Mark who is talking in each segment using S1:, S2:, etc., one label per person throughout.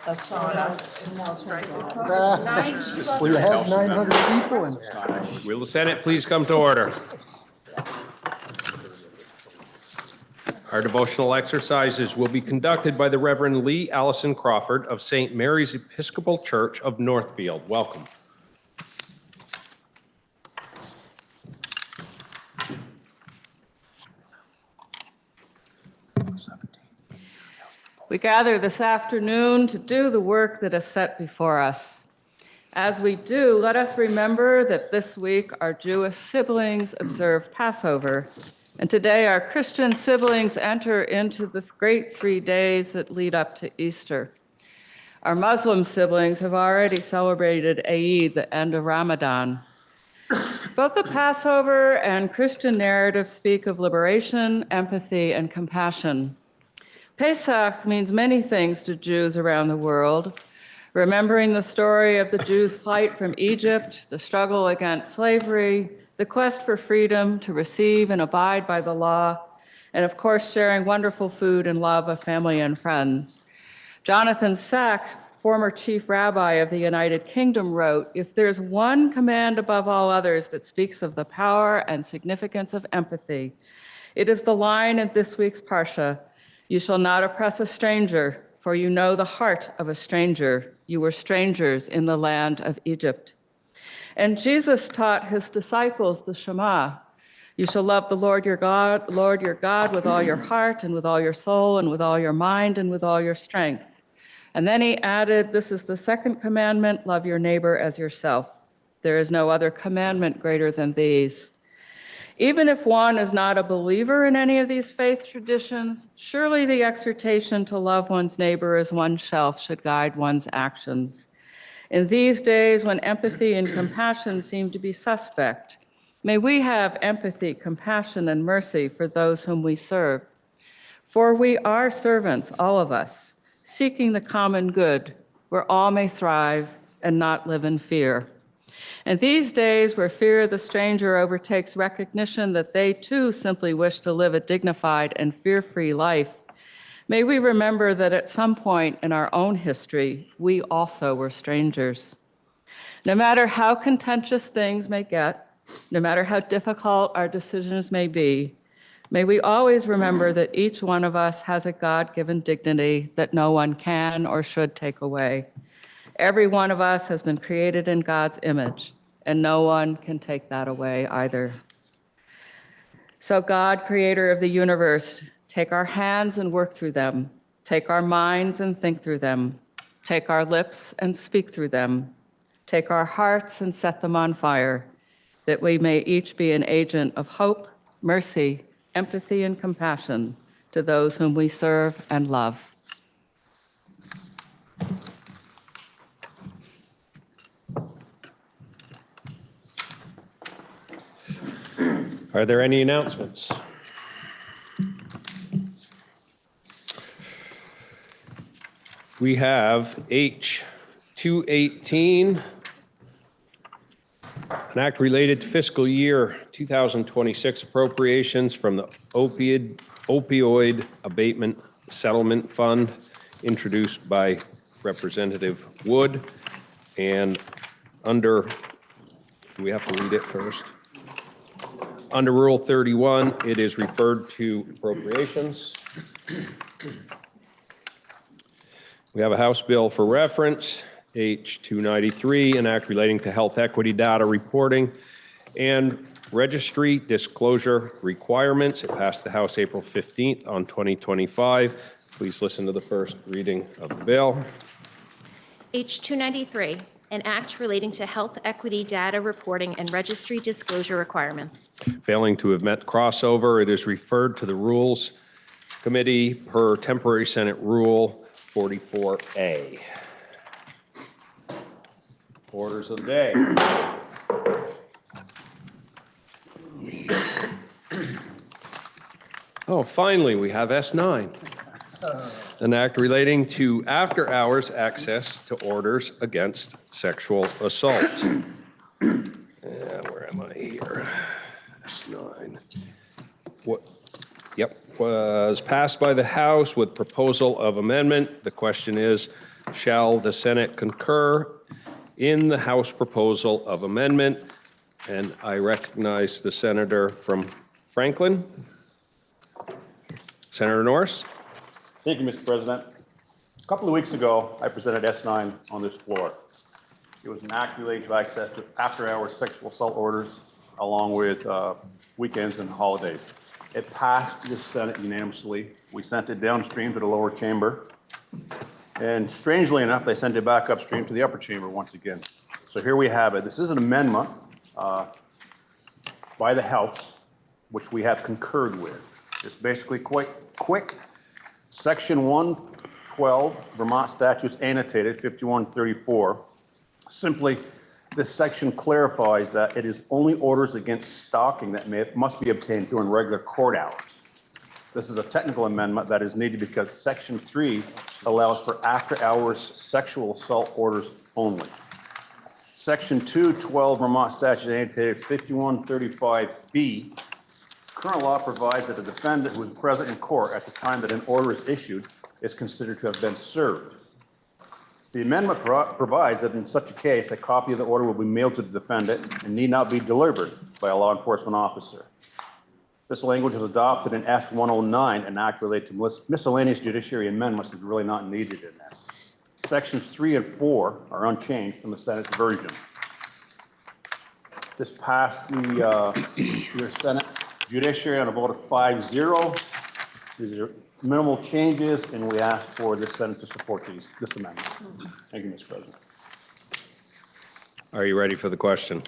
S1: Asada.
S2: We have 900 people in there.
S3: Will the Senate please come to order? Our devotional exercises will be conducted by the Reverend Lee Allison Crawford of St. Mary's Episcopal Church of Northfield. Welcome.
S1: We gather this afternoon to do the work that is set before us. As we do, let us remember that this week our Jewish siblings observe Passover, and today our Christian siblings enter into the great 3 days that lead up to Easter. Our Muslim siblings have already celebrated Eid, the end of Ramadan. Both the Passover and Christian narrative speak of liberation, empathy, and compassion. Pesach means many things to Jews around the world, remembering the story of the Jews' flight from Egypt, the struggle against slavery, the quest for freedom to receive and abide by the law, and of course, sharing wonderful food and love of family and friends. Jonathan Sacks, former chief rabbi of the United Kingdom, wrote, "If there's one command above all others that speaks of the power and significance of empathy, it is the line in this week's Parsha, 'You shall not oppress a stranger, for you know the heart of a stranger. You were strangers in the land of Egypt.'" And Jesus taught his disciples the Shema. "You shall love the Lord your God with all your heart and with all your soul and with all your mind and with all your strength." And then he added, "This is the second commandment, love your neighbor as yourself. There is no other commandment greater than these." Even if one is not a believer in any of these faith traditions, surely the exhortation to love one's neighbor as oneself should guide one's actions. In these days when empathy and compassion seem to be suspect, may we have empathy, compassion, and mercy for those whom we serve. For we are servants, all of us, seeking the common good, where all may thrive and not live in fear. And these days where fear of the stranger overtakes recognition that they too simply wish to live a dignified and fear-free life, may we remember that at some point in our own history, we also were strangers. No matter how contentious things may get, no matter how difficult our decisions may be, may we always remember that each one of us has a God-given dignity that no one can or should take away. Every one of us has been created in God's image, and no one can take that away either. So God, creator of the universe, take our hands and work through them. Take our minds and think through them. Take our lips and speak through them. Take our hearts and set them on fire, that we may each be an agent of hope, mercy, empathy, and compassion to those whom we serve and love.
S3: Are there any announcements? We have H 218, an act related to fiscal year 2026 appropriations from the Opioid Abatement Settlement Fund, introduced by Representative Wood. And do we have to read it first? Under Rule 31, it is referred to appropriations. We have a House bill for reference, H 293, an act relating to health equity data reporting and registry disclosure requirements. It passed the House April 15th on 2025. Please listen to the first reading of the bill.
S4: H 293, an act relating to health equity data reporting and registry disclosure requirements.
S3: Failing to have met crossover, it is referred to the Rules Committee per Temporary Senate Rule 44A. Orders of the day. Oh, finally, we have S9. An act relating to after-hours access to orders against sexual assault. Where am I here? S9. Was passed by the House with proposal of amendment. The question is, shall the Senate concur in the House proposal of amendment? And I recognize the senator from Franklin. Senator Norris.
S5: Thank you, Mr. President. A couple of weeks ago, I presented S9 on this floor. It was an act relating to access to after-hours sexual assault orders, along with weekends and holidays. It passed the Senate unanimously. We sent it downstream to the lower chamber. And strangely enough, they sent it back upstream to the upper chamber once again. So here we have it. This is an amendment by the House, which we have concurred with. It's basically quite quick. Section 112, Vermont statutes annotated 5134. Simply, this section clarifies that it is only orders against stalking that must be obtained during regular court hours. This is a technical amendment that is needed because Section 3 allows for after-hours sexual assault orders only. Section 212 Vermont statute annotated 5135B. Current law provides that a defendant who is present in court at the time that an order is issued is considered to have been served. The amendment provides that in such a case, a copy of the order will be mailed to the defendant and need not be delivered by a law enforcement officer. This language was adopted in S-109, an act related to miscellaneous judiciary amendments is really not needed in this. Sections 3 and 4 are unchanged from the Senate's version. This passed your Senate Judiciary on a vote of 5-0. These are minimal changes, and we ask for the Senate to support this amendment. Thank you, Mr. President.
S3: Are you ready for the question?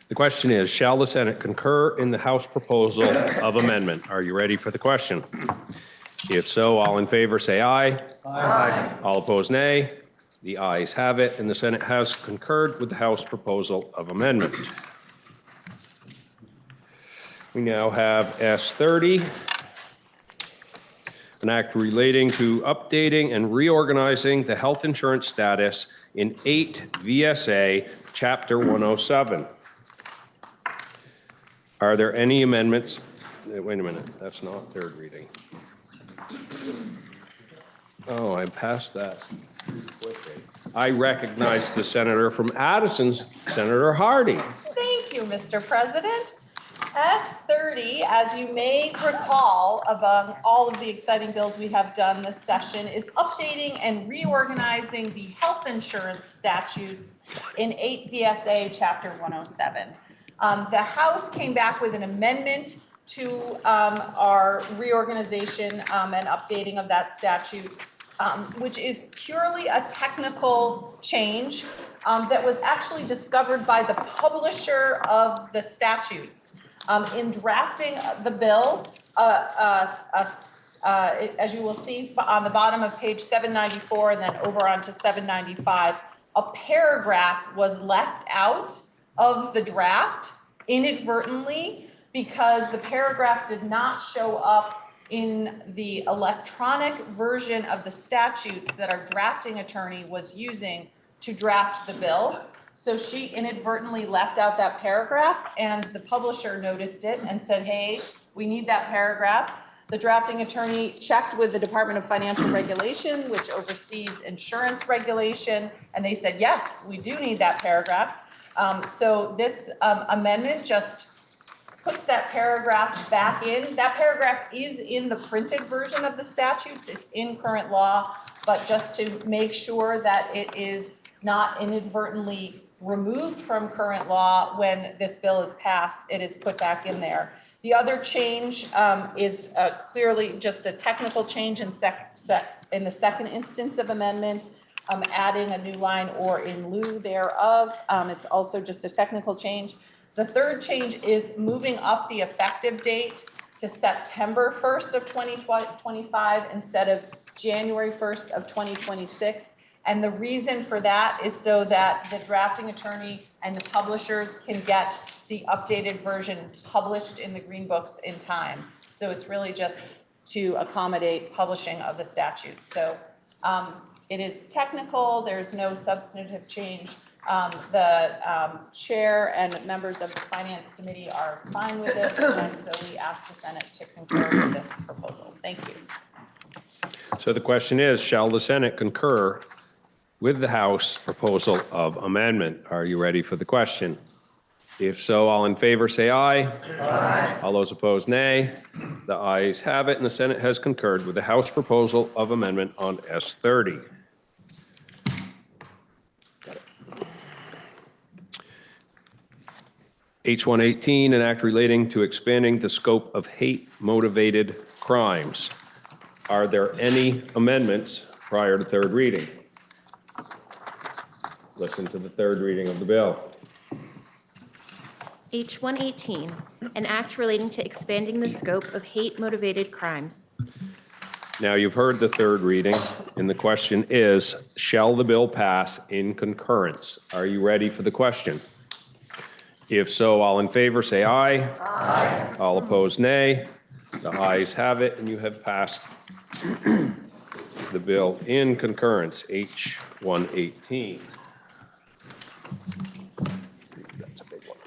S3: The question is, shall the Senate concur in the House proposal of amendment? Are you ready for the question? If so, all in favor say aye. Aye. All opposed, nay. The ayes have it, and the Senate has concurred with the House proposal of amendment. We now have S30, an act relating to updating and reorganizing the health insurance status in 8 VSA Chapter 107. Are there any amendments? Wait a minute, that's not third reading. Oh, I passed that. I recognize the senator from Addison's, Senator Hardy.
S6: Thank you, Mr. President. S30, as you may recall, among all of the exciting bills we have done this session, is updating and reorganizing the health insurance statutes in 8 VSA Chapter 107. The House came back with an amendment to our reorganization and updating of that statute, which is purely a technical change that was actually discovered by the publisher of the statutes. In drafting the bill, as you will see on the bottom of page 794 and then over onto 795, a paragraph was left out of the draft inadvertently because the paragraph did not show up in the electronic version of the statutes that our drafting attorney was using to draft the bill. So she inadvertently left out that paragraph, and the publisher noticed it and said, hey, we need that paragraph. The drafting attorney checked with the Department of Financial Regulation, which oversees insurance regulation, and they said, yes, we do need that paragraph. So this amendment just puts that paragraph back in. That paragraph is in the printed version of the statutes. It's in current law, but just to make sure that it is not inadvertently removed from current law when this bill is passed, it is put back in there. The other change is clearly just a technical change in the second instance of amendment, adding a new line or in lieu thereof. It's also just a technical change. The third change is moving up the effective date to September 1st of 2025 instead of January 1st of 2026. And the reason for that is so that the drafting attorney and the publishers can get the updated version published in the Green Books in time. So it's really just to accommodate publishing of the statute. So it is technical. There's no substantive change. The chair and members of the Finance Committee are fine with this, and so we ask the Senate to concur with this proposal. Thank you.
S3: So the question is, shall the Senate concur with the House proposal of amendment. Are you ready for the question? If so, all in favor say aye. Aye. All those opposed, nay. The ayes have it, and the Senate has concurred with the House proposal of amendment on S30. H118, an act relating to expanding the scope of hate-motivated crimes. Are there any amendments prior to third reading? Listen to the third reading of the bill.
S4: H118, an act relating to expanding the scope of hate-motivated crimes.
S3: Now, you've heard the third reading, and the question is, shall the bill pass in concurrence? Are you ready for the question? If so, all in favor say aye. Aye. All opposed, nay. The ayes have it, and you have passed the bill in concurrence, H118. That's a big one.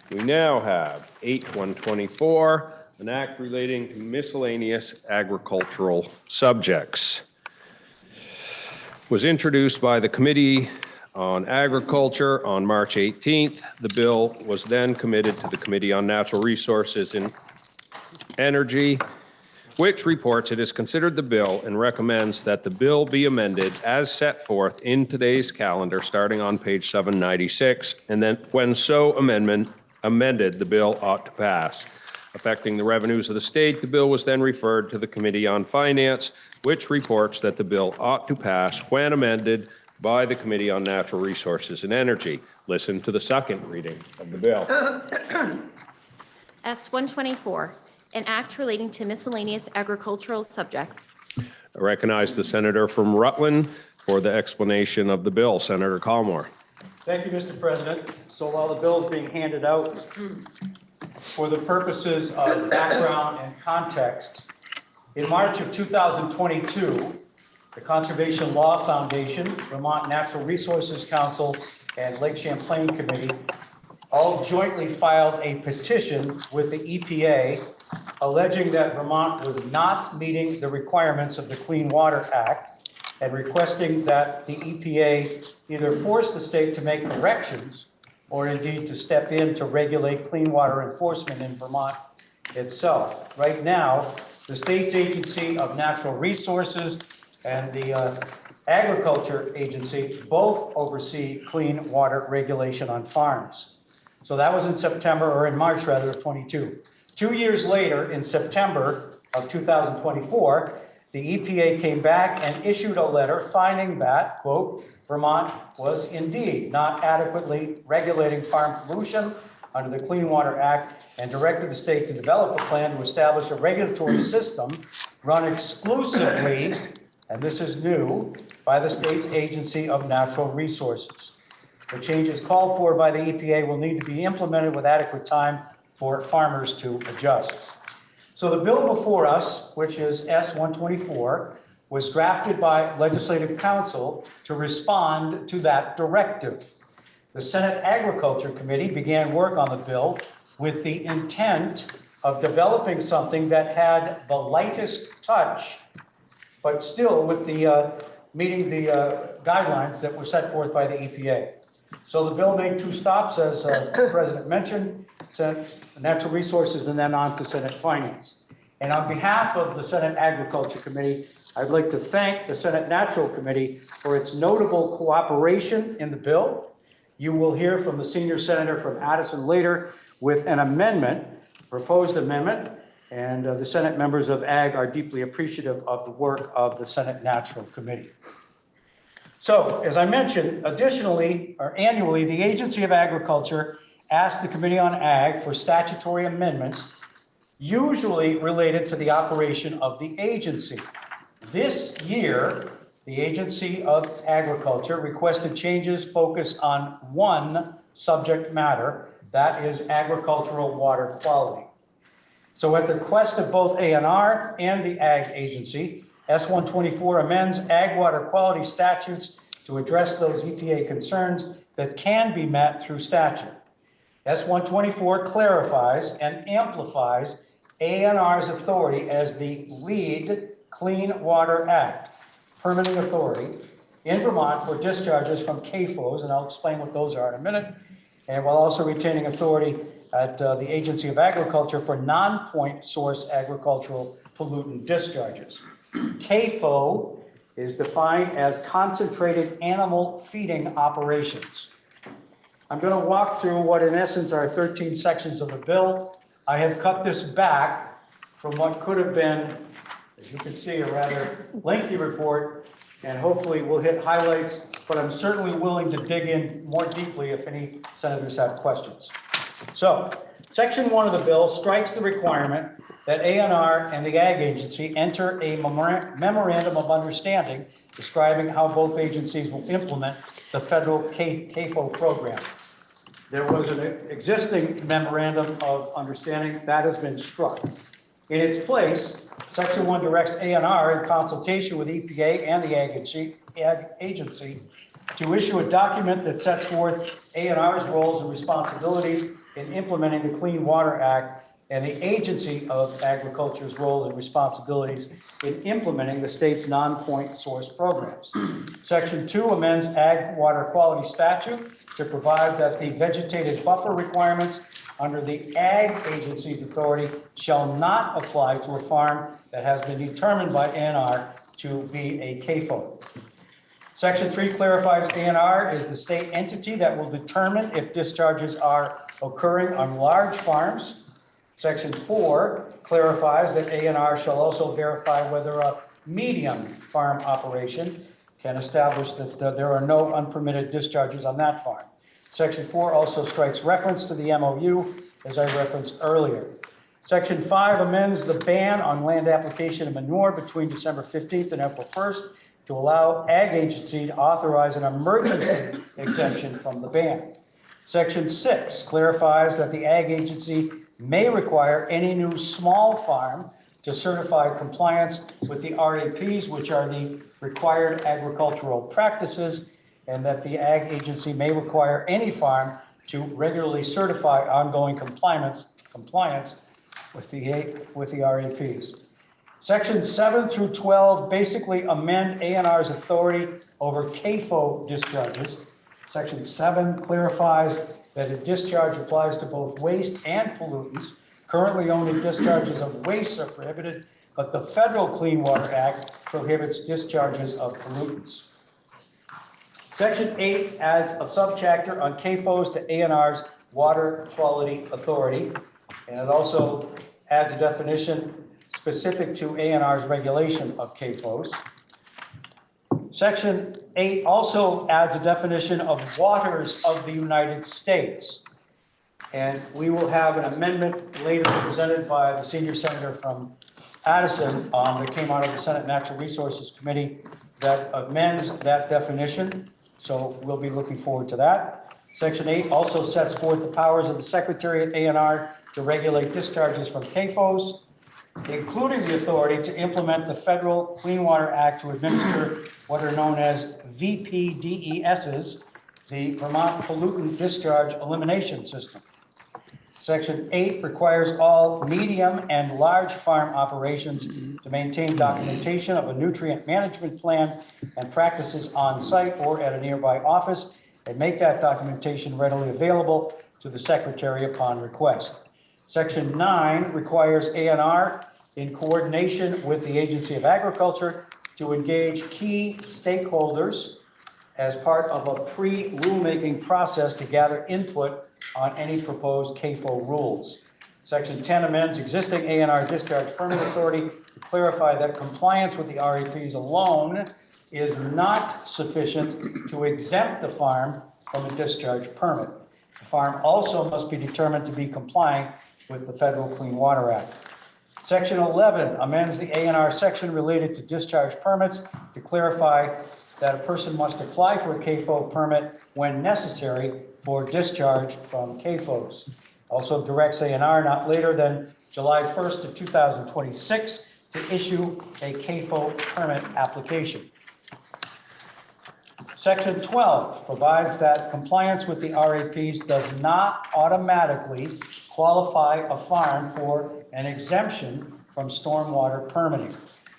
S3: We now have H124, an act relating to miscellaneous agricultural subjects. Was introduced by the Committee on Agriculture on March 18th. The bill was then committed to the Committee on Natural Resources and Energy, which reports it has considered the bill and recommends that the bill be amended as set forth in today's calendar, starting on page 796, and then when so amended, the bill ought to pass. Affecting the revenues of the state, the bill was then referred to the Committee on Finance, which reports that the bill ought to pass when amended by the Committee on Natural Resources and Energy. Listen to the second reading of the bill.
S4: S124, an act relating to miscellaneous agricultural subjects.
S3: I recognize the senator from Rutland for the explanation of the bill. Senator Collmore.
S7: Thank you, Mr. President. So while the bill is being handed out, for the purposes of background and context, in March of 2022, the Conservation Law Foundation, Vermont Natural Resources Council, and Lake Champlain Committee all jointly filed a petition with the EPA alleging that Vermont was not meeting the requirements of the Clean Water Act and requesting that the EPA either force the state to make corrections or indeed to step in to regulate clean water enforcement in Vermont itself. Right now, the state's Agency of Natural Resources and the Agriculture Agency both oversee clean water regulation on farms. So that was in September, or in March rather, of 22. 2 years later, in September of 2024, the EPA came back and issued a letter finding that, quote, Vermont was indeed not adequately regulating farm pollution under the Clean Water Act and directed the state to develop a plan to establish a regulatory system run exclusively, and this is new, by the state's Agency of Natural Resources. The changes called for by the EPA will need to be implemented with adequate time for farmers to adjust. So the bill before us, which is S124, was drafted by Legislative Council to respond to that directive. The Senate Agriculture Committee began work on the bill with the intent of developing something that had the lightest touch, but still with the meeting the guidelines that were set forth by the EPA. So the bill made 2 stops, as the President mentioned, Senate Natural Resources and then on to Senate Finance. And on behalf of the Senate Agriculture Committee, I'd like to thank the Senate Natural Committee for its notable cooperation in the bill. You will hear from the senior senator from Addison later with an amendment, proposed amendment, and the Senate members of Ag are deeply appreciative of the work of the Senate Natural Committee. So, as I mentioned, additionally, or annually, the Agency of Agriculture asks the Committee on Ag for statutory amendments, usually related to the operation of the agency. This year, the Agency of Agriculture requested changes focused on one subject matter, that is agricultural water quality. So at the request of both ANR and the Ag Agency, S124 amends ag water quality statutes to address those EPA concerns that can be met through statute. S124 clarifies and amplifies ANR's authority as the lead Clean Water Act, Permitting Authority in Vermont for discharges from CAFOs, and I'll explain what those are in a minute, and while also retaining authority at the Agency of Agriculture for non-point source agricultural pollutant discharges. CAFO is defined as concentrated animal feeding operations. I'm going to walk through what in essence are 13 sections of the bill. I have cut this back from what could have been, as you can see, a rather lengthy report, and hopefully we'll hit highlights, but I'm certainly willing to dig in more deeply if any senators have questions. So, Section 1 of the bill strikes the requirement that ANR and the Ag Agency enter a memorandum of understanding describing how both agencies will implement the federal CAFO program. There was an existing memorandum of understanding that has been struck. In its place, Section 1 directs ANR in consultation with EPA and the Ag Agency to issue a document that sets forth ANR's roles and responsibilities in implementing the Clean Water Act and the Agency of Agriculture's roles and responsibilities in implementing the state's non-point source programs. Section 2 amends Ag Water Quality Statute to provide that the vegetated buffer requirements under the Ag Agency's authority shall not apply to a farm that has been determined by ANR to be a CAFO. Section 3 clarifies ANR is the state entity that will determine if discharges are occurring on large farms. Section 4 clarifies that ANR shall also verify whether a medium farm operation can establish that there are no unpermitted discharges on that farm. Section 4 also strikes reference to the MOU, as I referenced earlier. Section 5 amends the ban on land application of manure between December 15th and April 1st to allow Ag Agency to authorize an emergency exemption from the ban. Section 6 clarifies that the Ag Agency may require any new small farm to certify compliance with the RAPs, which are the required agricultural practices, and that the Ag Agency may require any farm to regularly certify ongoing compliance with the RAPs. Sections 7 through 12 basically amend ANR's authority over CAFO discharges. Section 7 clarifies that a discharge applies to both waste and pollutants. Currently, only discharges of waste are prohibited, but the Federal Clean Water Act prohibits discharges of pollutants. Section 8 adds a subchapter on CAFOs to ANR's Water Quality Authority, and it also adds a definition specific to ANR's regulation of CAFOs. Section 8 also adds a definition of waters of the United States. And we will have an amendment later presented by the senior senator from Addison that came out of the Senate Natural Resources Committee that amends that definition. So we'll be looking forward to that. Section 8 also sets forth the powers of the Secretary at ANR to regulate discharges from CAFOs, including the authority to implement the Federal Clean Water Act to administer what are known as VPDESs, the Vermont Pollutant Discharge Elimination System. Section 8 requires all medium and large farm operations to maintain documentation of a nutrient management plan and practices on site or at a nearby office and make that documentation readily available to the Secretary upon request. Section 9 requires ANR, in coordination with the Agency of Agriculture, to engage key stakeholders as part of a pre-rulemaking process to gather input on any proposed CAFO rules. Section 10 amends existing ANR discharge permit authority to clarify that compliance with the RAPs alone is not sufficient to exempt the farm from a discharge permit. The farm also must be determined to be complying with the Federal Clean Water Act. Section 11 amends the ANR section related to discharge permits to clarify that a person must apply for a CAFO permit when necessary for discharge from CAFOs. Also directs ANR not later than July 1st of 2026 to issue a CAFO permit application. Section 12 provides that compliance with the RAPs does not automatically qualify a farm for an exemption from stormwater permitting.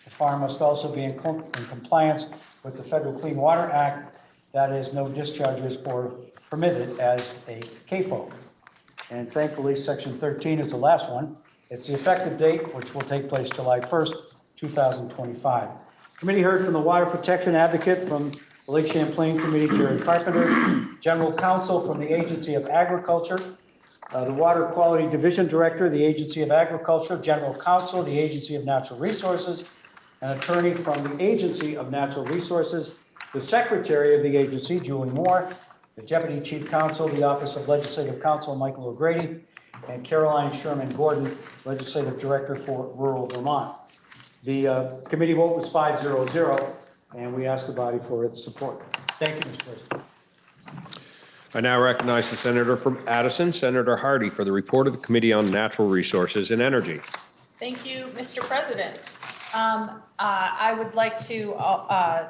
S7: The farm must also be in compliance with the Federal Clean Water Act. That is, no discharges or permitted as a CAFO. And thankfully, Section 13 is the last one. It's the effective date, which will take place July 1st, 2025. Committee heard from the Water Protection Advocate from the Lake Champlain Committee, Jerry Carpenter, General Counsel from the Agency of Agriculture, the Water Quality Division Director, the Agency of Agriculture, General Counsel, the Agency of Natural Resources, an attorney from the Agency of Natural Resources, the Secretary of the agency, Julie Moore, the Deputy Chief Counsel, the Office of Legislative Counsel, Michael O'Grady, and Caroline Sherman Gordon, Legislative Director for Rural Vermont. The committee vote was 5-0-0, and we ask the body for its support. Thank you, Mr. President.
S3: I now recognize the senator from Addison, Senator Hardy, for the report of the Committee on Natural Resources and Energy.
S6: Thank you, Mr. President. I would like to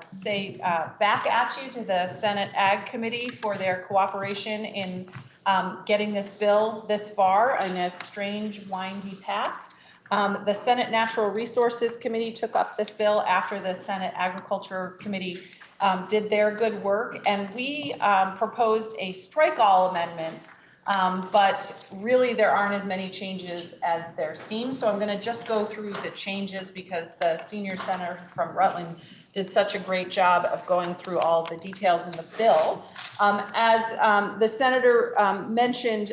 S6: say back at you to the Senate Ag Committee for their cooperation in getting this bill this far in a strange, windy path. The Senate Natural Resources Committee took up this bill after the Senate Agriculture Committee did their good work, and we proposed a strike-all amendment, but really there aren't as many changes as there seem. So I'm going to just go through the changes because the senior senator from Rutland did such a great job of going through all the details in the bill. As the senator mentioned,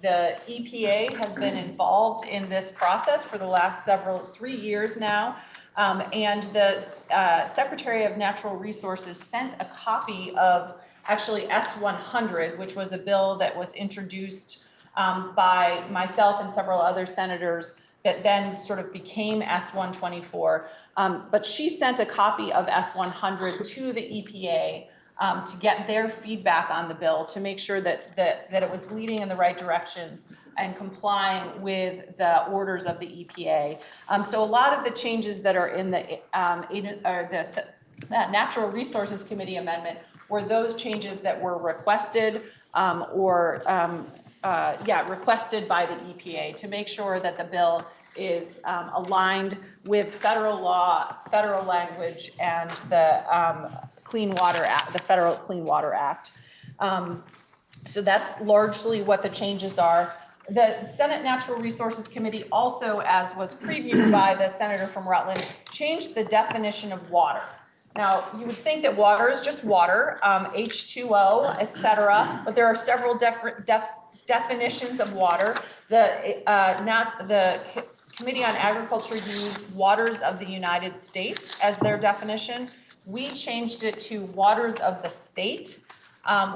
S6: the EPA has been involved in this process for the last 3 years now. And the Secretary of Natural Resources sent a copy of actually S-100, which was a bill that was introduced by myself and several other senators that then sort of became S-124. But she sent a copy of S-100 to the EPA to get their feedback on the bill, to make sure that it was leading in the right directions and complying with the orders of the EPA. So a lot of the changes that are in the Natural Resources Committee amendment were those changes that were requested requested by the EPA to make sure that the bill is aligned with federal law, federal language, and the Clean Water Act, the Federal Clean Water Act. So that's largely what the changes are. The Senate Natural Resources Committee also, as was previewed by the senator from Rutland, changed the definition of water. Now, you would think that water is just water, H2O, et cetera, but there are several definitions of water. The Committee on Agriculture used waters of the United States as their definition. We changed it to waters of the state,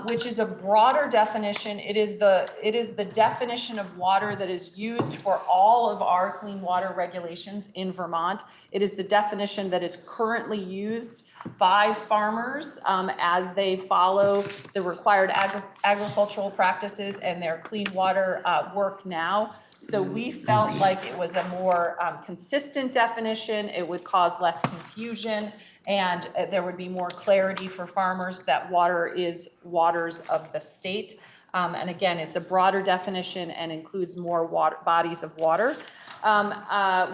S6: which is a broader definition. It is the definition of water that is used for all of our clean water regulations in Vermont. It is the definition that is currently used by farmers as they follow the required agricultural practices and their clean water work now. So we felt like it was a more consistent definition. It would cause less confusion, and there would be more clarity for farmers that water is waters of the state. And again, it's a broader definition and includes more bodies of water.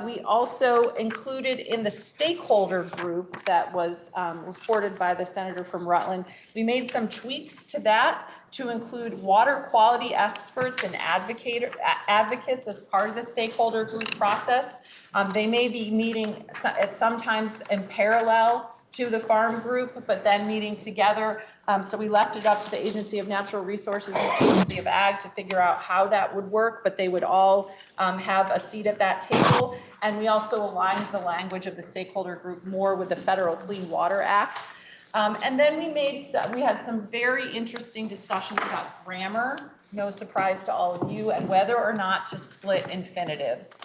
S6: We also included in the stakeholder group that was reported by the senator from Rutland, we made some tweaks to that to include water quality experts and advocates as part of the stakeholder group process. They may be meeting at sometimes in parallel to the farm group, but then meeting together. So we left it up to the Agency of Natural Resources and the Agency of Ag to figure out how that would work, but they would all have a seat at that table. And we also aligned the language of the stakeholder group more with the Federal Clean Water Act. And then we had some very interesting discussions about grammar, no surprise to all of you, and whether or not to split infinitives.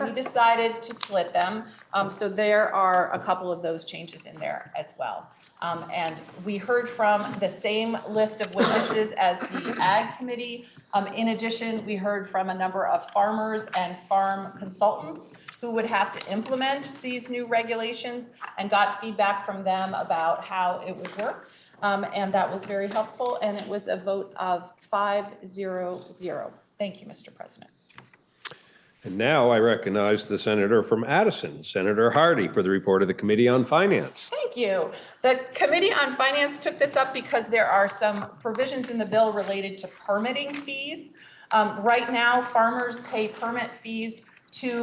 S6: We decided to split them, so there are a couple of those changes in there as well. And we heard from the same list of witnesses as the Ag Committee. In addition, we heard from a number of farmers and farm consultants who would have to implement these new regulations, and got feedback from them about how it would work. And that was very helpful, and it was a vote of 5-0-0. Thank you, Mr. President.
S3: And now I recognize the senator from Addison, Senator Hardy, for the report of the Committee on Finance.
S6: Thank you. The Committee on Finance took this up because there are some provisions in the bill related to permitting fees. Right now, farmers pay permit fees to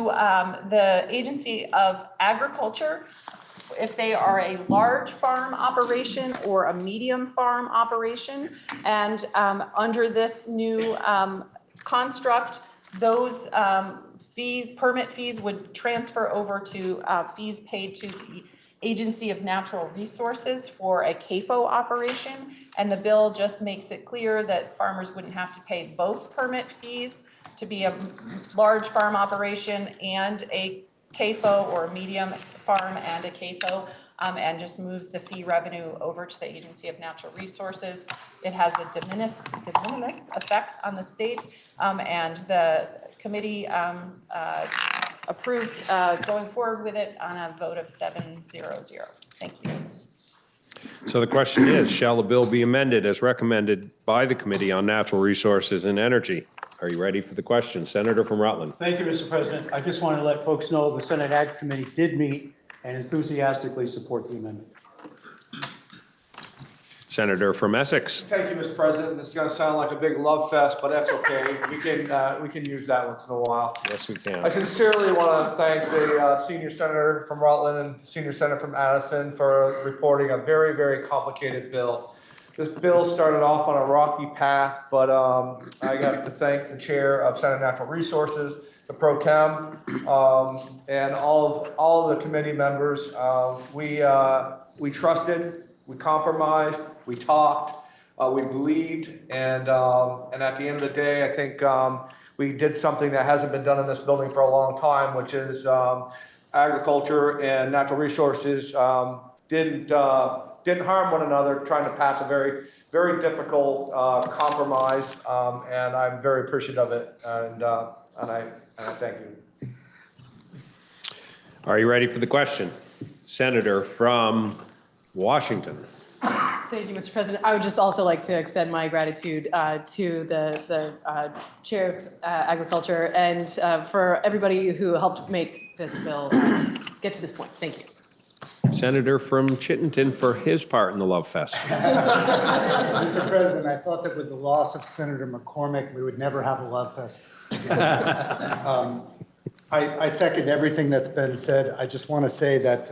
S6: the Agency of Agriculture if they are a large farm operation or a medium farm operation. And under this new construct, those permit fees would transfer over to fees paid to the Agency of Natural Resources for a CAFO operation. And the bill just makes it clear that farmers wouldn't have to pay both permit fees to be a large farm operation and a CAFO, or a medium farm and a CAFO, and just moves the fee revenue over to the Agency of Natural Resources. It has a de minimis effect on the state, and the committee approved going forward with it on a vote of 7-0-0. Thank you.
S3: So the question is, shall the bill be amended as recommended by the Committee on Natural Resources and Energy? Are you ready for the question? Senator from Rutland.
S7: Thank you, Mr. President. I just want to let folks know the Senate Ag Committee did meet and enthusiastically support the amendment.
S3: Senator from Essex.
S8: Thank you, Mr. President. This is going to sound like a big love fest, but that's okay. We can use that once in a while.
S3: Yes, we can.
S8: I sincerely want to thank the senior senator from Rutland and the senior senator from Addison for reporting a very, very complicated bill. This bill started off on a rocky path, but I got to thank the chair of Senate Natural Resources, the pro tem, and all of the committee members. We trusted, we compromised, we talked, we believed, and at the end of the day, I think we did something that hasn't been done in this building for a long time, which is agriculture and natural resources didn't harm one another, trying to pass a very, very difficult compromise, and I'm very appreciative of it, and I thank you.
S3: Are you ready for the question? Senator from Washington.
S9: Thank you, Mr. President. I would just also like to extend my gratitude to the Chair of Agriculture and for everybody who helped make this bill get to this point. Thank you.
S3: Senator from Chittenden for his part in the love fest.
S2: Mr. President, I thought that with the loss of Senator McCormick, we would never have a love fest. I second everything that's been said. I just want to say that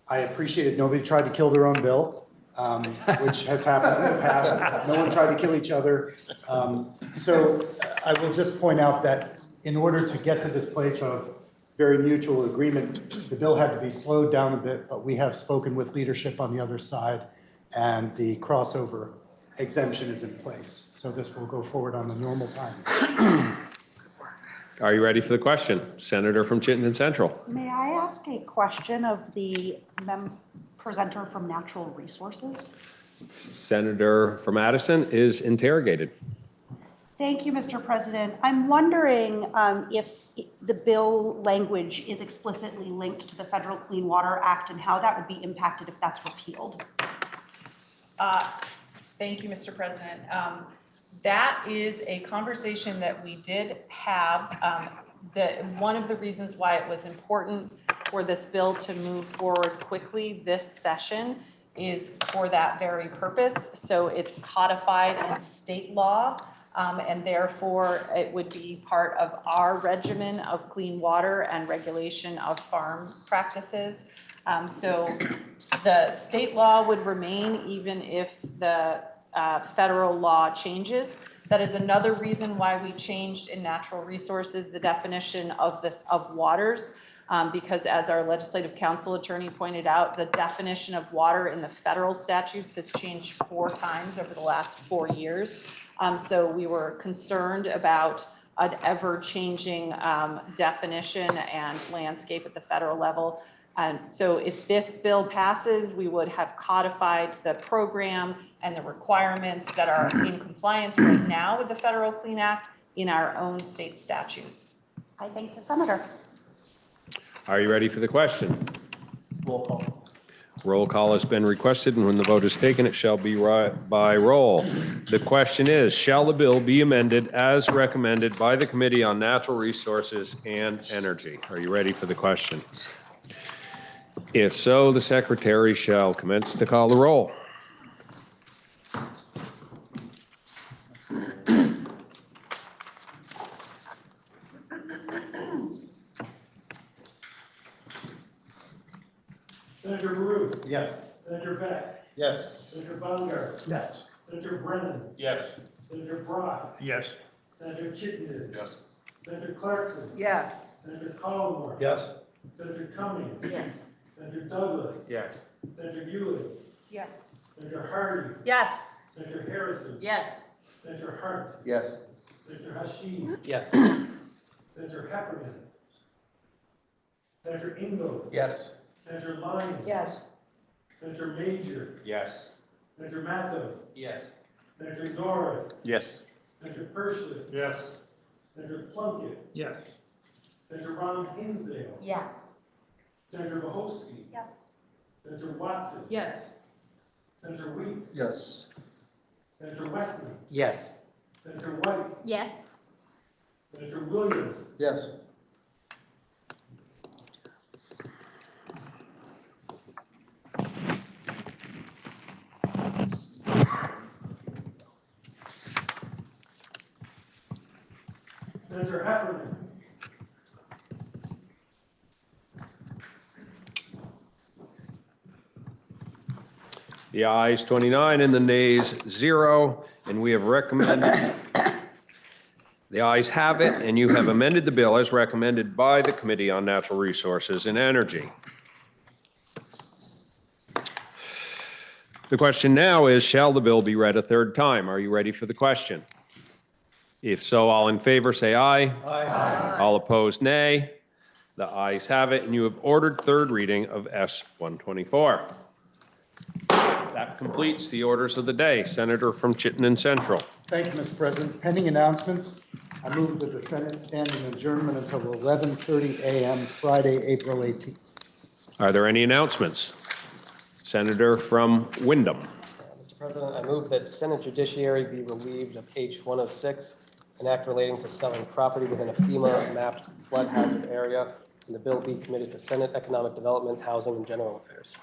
S2: I appreciated nobody tried to kill their own bill, which has happened in the past. No one tried to kill each other. So I will just point out that in order to get to this place of very mutual agreement, the bill had to be slowed down a bit, but we have spoken with leadership on the other side, and the crossover exemption is in place. So this will go forward on the normal time.
S3: Are you ready for the question? Senator from Chittenden Central.
S10: May I ask a question of the presenter from Natural Resources?
S3: Senator from Addison is interrogated.
S10: Thank you, Mr. President. I'm wondering if the bill language is explicitly linked to the Federal Clean Water Act and how that would be impacted if that's repealed.
S6: Thank you, Mr. President. That is a conversation that we did have. One of the reasons why it was important for this bill to move forward quickly this session is for that very purpose. So it's codified in state law, and therefore it would be part of our regimen of clean water and regulation of farm practices. So the state law would remain even if the federal law changes. That is another reason why we changed in natural resources the definition of waters, because as our legislative counsel attorney pointed out, the definition of water in the federal statutes has changed 4 times over the last 4 years. So we were concerned about an ever-changing definition and landscape at the federal level. And so if this bill passes, we would have codified the program and the requirements that are in compliance right now with the Federal Clean Act in our own state statutes.
S10: I thank the senator.
S3: Are you ready for the question?
S2: Roll call.
S3: Roll call has been requested, and when the vote is taken, it shall be by roll. The question is, shall the bill be amended as recommended by the Committee on Natural Resources and Energy? Are you ready for the question? If so, the secretary shall commence to call the roll.
S11: Senator Baru.
S2: Yes.
S11: Senator Beck.
S2: Yes.
S11: Senator Baumgart.
S2: Yes.
S11: Senator Brennan.
S5: Yes.
S11: Senator Brock.
S5: Yes.
S11: Senator Chittenden.
S5: Yes.
S11: Senator Clarkson.
S6: Yes.
S11: Senator Collmore.
S7: Yes.
S11: Senator Cummings.
S6: Yes.
S11: Senator Douglas.
S5: Yes.
S11: Senator Ewing.
S6: Yes.
S11: Senator Hardy.
S6: Yes.
S11: Senator Harrison.
S6: Yes.
S11: Senator Hart.
S2: Yes.
S11: Senator Hashi.
S7: Yes.
S11: Senator Heffernan. Senator Ingalls.
S8: Yes.
S11: Senator Lyons.
S6: Yes.
S11: Senator Major.
S5: Yes.
S11: Senator Matos.
S8: Yes.
S11: Senator Norris.
S5: Yes.
S11: Senator Pershing.
S5: Yes.
S11: Senator Plunkett.
S7: Yes.
S11: Senator Ron Hinsdale.
S6: Yes.
S11: Senator Mahovsky.
S10: Yes.
S11: Senator Watson.
S6: Yes.
S11: Senator Weeks.
S2: Yes.
S11: Senator Wesley.
S7: Yes.
S11: Senator White.
S4: Yes.
S11: Senator Williams.
S2: Yes.
S11: Senator Heffernan.
S3: The ayes 29 and the nays 0, and we have recommended, the ayes have it, and you have amended the bill as recommended by the Committee on Natural Resources and Energy. The question now is, shall the bill be read a third time? Are you ready for the question? If so, all in favor say aye. Aye. All opposed, nay. The ayes have it, and you have ordered third reading of S 124. That completes the orders of the day. Senator from Chittenden Central.
S2: Thank you, Mr. President. Pending announcements, I move that the Senate stand in adjournment until 11:30 a.m. Friday, April 18th.
S3: Are there any announcements? Senator from Wyndham.
S12: Mr. President, I move that Senate Judiciary be relieved of H-106, an act relating to selling property within a FEMA-mapped flood hazard area, and the bill be committed to Senate Economic Development, Housing, and General Affairs.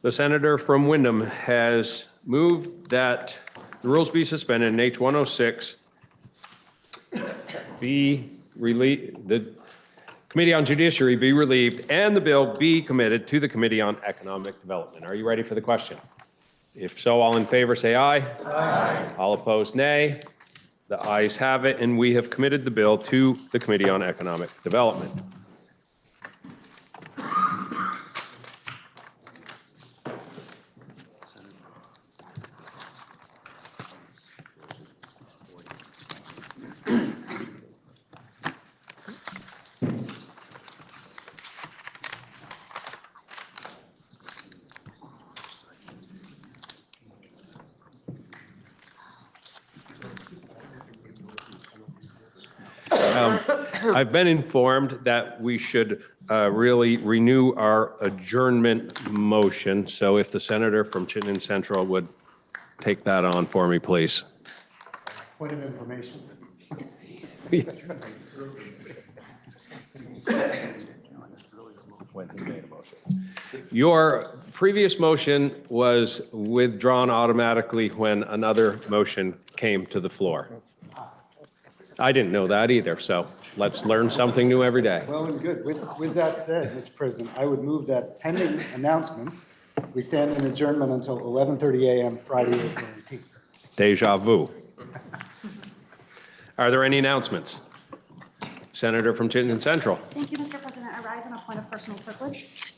S3: The senator from Wyndham has moved that the rules be suspended and H-106 be relieved, the Committee on Judiciary be relieved, and the bill be committed to the Committee on Economic Development. Are you ready for the question? If so, all in favor say aye. Aye. All opposed, nay. The ayes have it, and we have committed the bill to the Committee on Economic Development. I've been informed that we should really renew our adjournment motion. So if the senator from Chittenden Central would take that on for me, please.
S2: Point of information.
S3: Your previous motion was withdrawn automatically when another motion came to the floor. I didn't know that either, so let's learn something new every day.
S2: Well and good. With that said, Mr. President, I would move that pending announcements, we stand in adjournment until 11:30 a.m. Friday, April 18th.
S3: Deja vu. Are there any announcements? Senator from Chittenden Central.
S10: Thank you, Mr. President. I rise on a point of personal privilege.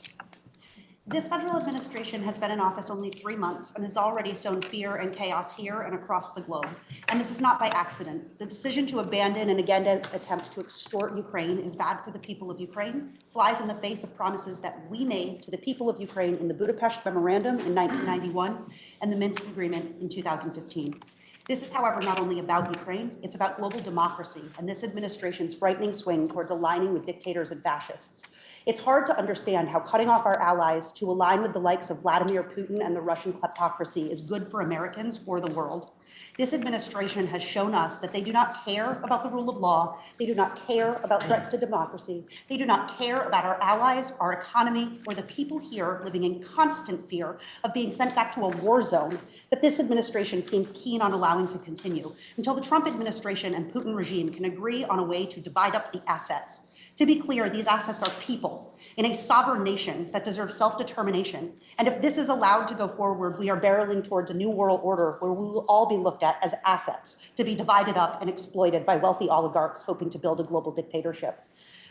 S10: This federal administration has been in office only 3 months and has already sown fear and chaos here and across the globe. And this is not by accident. The decision to abandon and again attempt to extort Ukraine is bad for the people of Ukraine, flies in the face of promises that we made to the people of Ukraine in the Budapest Memorandum in 1991 and the Minsk Agreement in 2015. This is, however, not only about Ukraine, it's about global democracy and this administration's frightening swing towards aligning with dictators and fascists. It's hard to understand how cutting off our allies to align with the likes of Vladimir Putin and the Russian kleptocracy is good for Americans or the world. This administration has shown us that they do not care about the rule of law. They do not care about threats to democracy. They do not care about our allies, our economy, or the people here living in constant fear of being sent back to a war zone that this administration seems keen on allowing to continue until the Trump administration and Putin regime can agree on a way to divide up the assets. To be clear, these assets are people in a sovereign nation that deserves self-determination. And if this is allowed to go forward, we are barreling towards a new world order where we will all be looked at as assets to be divided up and exploited by wealthy oligarchs hoping to build a global dictatorship.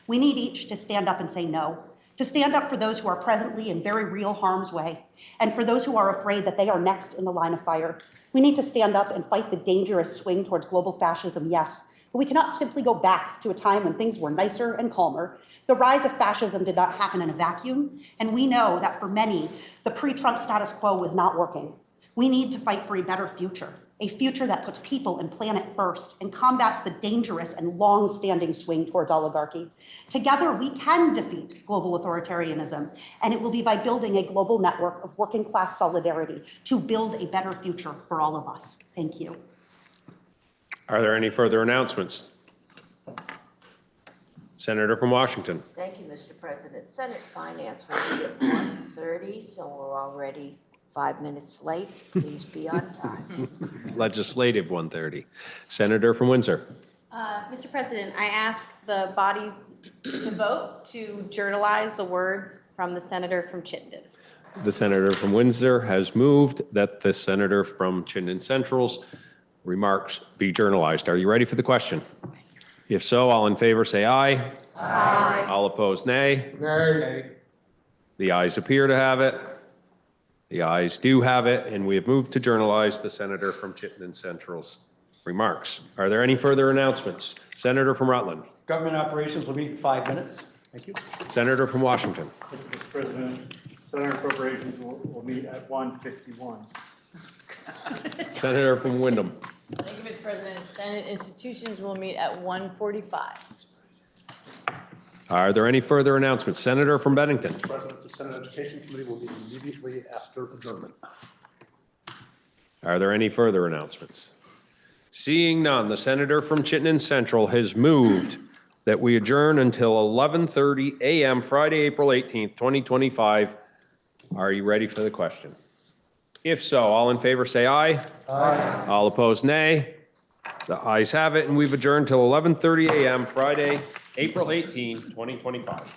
S10: We need each to stand up and say no, to stand up for those who are presently in very real harm's way, and for those who are afraid that they are next in the line of fire. We need to stand up and fight the dangerous swing towards global fascism, yes, but we cannot simply go back to a time when things were nicer and calmer. The rise of fascism did not happen in a vacuum, and we know that for many, the pre-Trump status quo was not working. We need to fight for a better future, a future that puts people and planet first and combats the dangerous and long-standing swing towards oligarchy. Together, we can defeat global authoritarianism, and it will be by building a global network of working-class solidarity to build a better future for all of us. Thank you.
S3: Are there any further announcements? Senator from Washington.
S13: Thank you, Mr. President. Senate Finance will be at 1:30, so we're already 5 minutes late. Please be on time.
S3: Legislative 1:30. Senator from Windsor.
S14: Mr. President, I ask the bodies to vote to journalize the words from the senator from Chittenden.
S3: The senator from Windsor has moved that the senator from Chittenden Central's remarks be journalized. Are you ready for the question? If so, all in favor say aye. Aye. All opposed, nay.
S8: Nay.
S3: The ayes appear to have it. The ayes do have it, and we have moved to journalize the senator from Chittenden Central's remarks. Are there any further announcements? Senator from Rutland.
S7: Government operations will meet in 5 minutes. Thank you.
S3: Senator from Washington.
S11: Mr. President, Senate appropriations will meet at 1:51.
S3: Senator from Wyndham.
S15: Thank you, Mr. President. Senate institutions will meet at 1:45.
S3: Are there any further announcements? Senator from Bennington.
S16: President, the Senate Education Committee will meet immediately after adjournment.
S3: Are there any further announcements? Seeing none, the senator from Chittenden Central has moved that we adjourn until 11:30 a.m. Friday, April 18th, 2025. Are you ready for the question? If so, all in favor say aye. Aye. All opposed, nay. The ayes have it, and we've adjourned till 11:30 a.m. Friday, April 18, 2025.